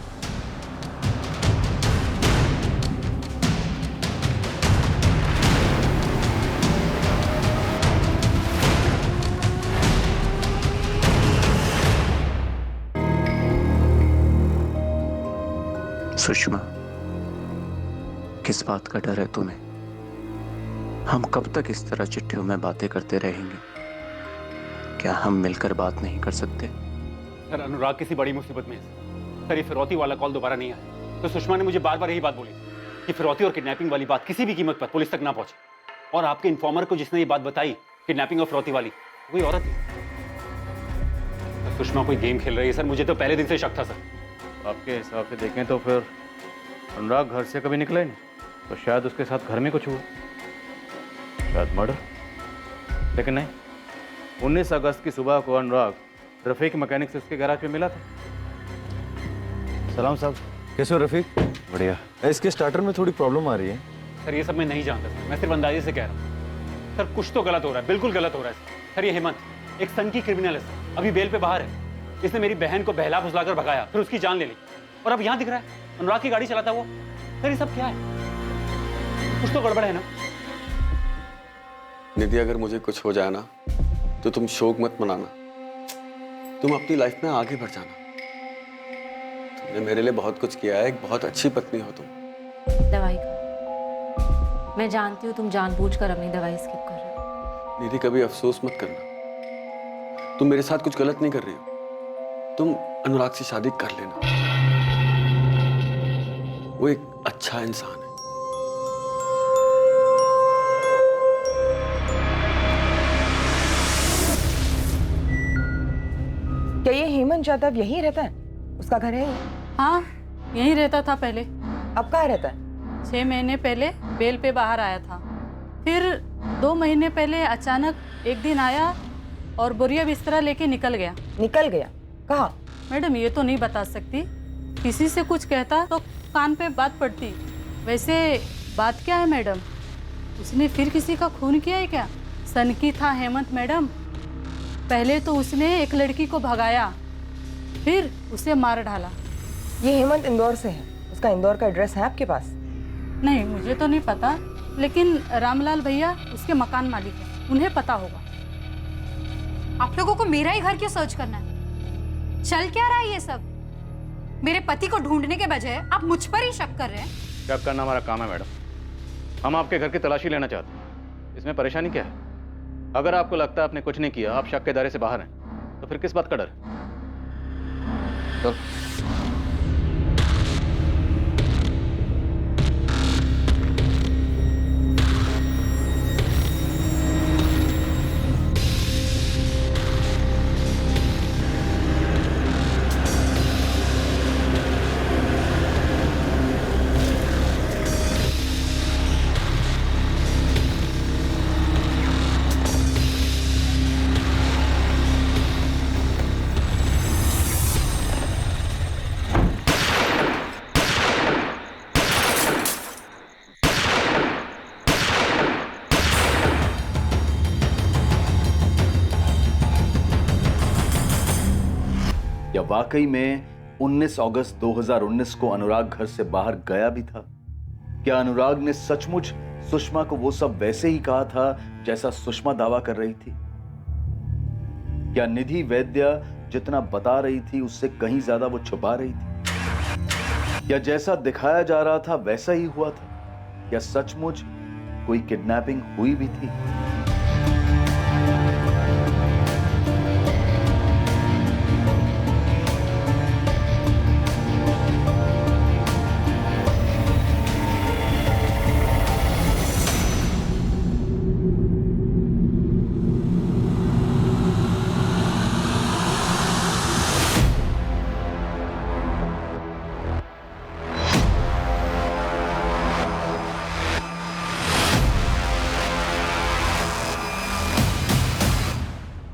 सुषमा, किस बात का डर है तुम्हें? हम कब तक इस तरह चिट्ठियों में बातें करते रहेंगे? क्या हम मिलकर बात नहीं कर सकते? सर अनुराग किसी बड़ी मुसीबत में है। सर ये फिरौती वाला कॉल दोबारा नहीं आया, तो सुषमा ने मुझे बार बार यही बात बोली कि फिरौती और किडनैपिंग वाली बात किसी भी कीमत पर पुलिस तक ना पहुंचे। और आपके इन्फॉर्मर को जिसने ये बात बताई किडनैपिंग और फिरौती वाली, वही औरत है। सुषमा कोई गेम खेल रही है। सर मुझे तो पहले दिन से शक था। सर आपके हिसाब से देखें तो फिर अनुराग घर से कभी निकला ही नहीं, तो शायद उसके साथ घर में कुछ हुआ, शायद मर्डर। लेकिन नहीं, 19 अगस्त की सुबह को अनुराग रफीक मैकेनिक से उसके गैराज में मिला था। सलाम साहब, कैसे हो रफीक? बढ़िया। इसके स्टार्टर में थोड़ी प्रॉब्लम आ रही है। सर ये सब मैं नहीं जानता, मैं सिर्फ अंदाजे से कह रहा हूँ। सर कुछ तो गलत हो रहा है, बिल्कुल गलत हो रहा है। सर ये हेमंत एक सनकी क्रिमिनल है, अभी बेल पे बाहर है। इसने मेरी बहन को बहला फुसलाकर भगाया, फिर उसकी जान ले ली, और अब यहाँ दिख रहा है अनुराग की गाड़ी चलाता वो। सर ये सब क्या है? कुछ तो गड़बड़ है ना? निधि, अगर मुझे कुछ हो जाए ना तो तुम शोक मत मनाना, तुम अपनी लाइफ में आगे बढ़ जाना। तुमने मेरे लिए बहुत कुछ किया है, एक बहुत अच्छी पत्नी हो तुम। दवाई खा। मैं जानती हूँ तुम जानबूझकर अपनी दवाई स्किप कर रहे हो। निधि कभी अफसोस मत करना, तुम मेरे साथ कुछ गलत नहीं कर रही हो। तुम अनुराग से शादी कर लेना, वो एक अच्छा इंसान है। क्या ये हेमंत यादव यहीं रहता है? उसका घर है? हाँ, यहीं रहता था पहले। अब कहाँ रहता है? 6 महीने पहले बेल पे बाहर आया था, फिर 2 महीने पहले अचानक एक दिन आया और बोरिया बिस्तरा लेके निकल गया। निकल गया? कहाँ? मैडम ये तो नहीं बता सकती, किसी से कुछ कहता तो कान पे बात पड़ती। वैसे बात क्या है मैडम, उसने फिर किसी का खून किया है क्या? सनकी था हेमंत मैडम। पहले तो उसने एक लड़की को भगाया, फिर उसे मार डाला। ये हेमंत इंदौर से है, उसका इंदौर का एड्रेस है आपके पास? नहीं, मुझे तो नहीं पता, लेकिन रामलाल भैया उसके मकान मालिक हैं, उन्हें पता होगा। आप लोगों को मेरा ही घर क्यों सर्च करना है? चल क्या रहा है ये सब? मेरे पति को ढूंढने के बजाय आप मुझ पर ही शक कर रहे हैं। शक करना हमारा काम है मैडम, हम आपके घर की तलाशी लेना चाहते हैं, इसमें परेशानी क्या है? अगर आपको लगता है आपने कुछ नहीं किया, आप शक के दायरे से बाहर हैं, तो फिर किस बात का डर है? तो या वाकई में 19 अगस्त 2019 को अनुराग घर से बाहर गया भी था? क्या अनुराग ने सचमुच सुषमा को वो सब वैसे ही कहा था जैसा सुषमा दावा कर रही थी? क्या निधि वैद्य जितना बता रही थी उससे कहीं ज्यादा वो छुपा रही थी? या जैसा दिखाया जा रहा था वैसा ही हुआ था? या सचमुच कोई किडनैपिंग हुई भी थी?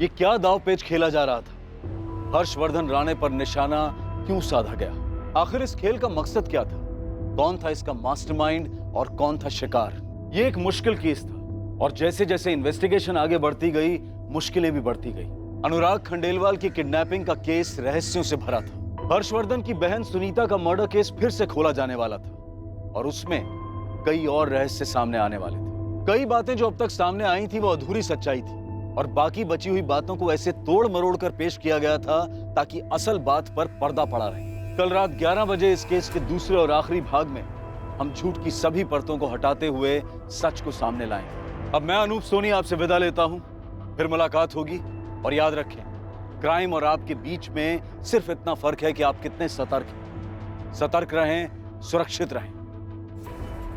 ये क्या दाव पेच खेला जा रहा था? हर्षवर्धन राणे पर निशाना क्यों साधा गया? आखिर इस खेल का मकसद क्या था? कौन था इसका मास्टरमाइंड और कौन था शिकार? ये एक मुश्किल केस था और जैसे जैसे इन्वेस्टिगेशन आगे बढ़ती गई मुश्किलें भी बढ़ती गई। अनुराग खंडेलवाल की किडनैपिंग का केस रहस्यों से भरा था। हर्षवर्धन की बहन सुनीता का मर्डर केस फिर से खोला जाने वाला था और उसमें कई और रहस्य सामने आने वाले थे। कई बातें जो अब तक सामने आई थी वो अधूरी सच्चाई थी और बाकी बची हुई बातों को ऐसे तोड़ मरोड़ कर पेश किया गया था ताकि असल बात पर पर्दा पड़ा रहे। कल रात 11 बजे इस केस के दूसरे और आखिरी भाग में हम झूठ की सभी परतों को हटाते हुए सच को सामने लाएंगे। अब मैं अनूप सोनी आपसे विदा लेता हूं, फिर मुलाकात होगी और याद रखें, क्राइम और आपके बीच में सिर्फ इतना फर्क है कि आप कितने सतर्क हैं। सतर्क रहें, सुरक्षित रहें।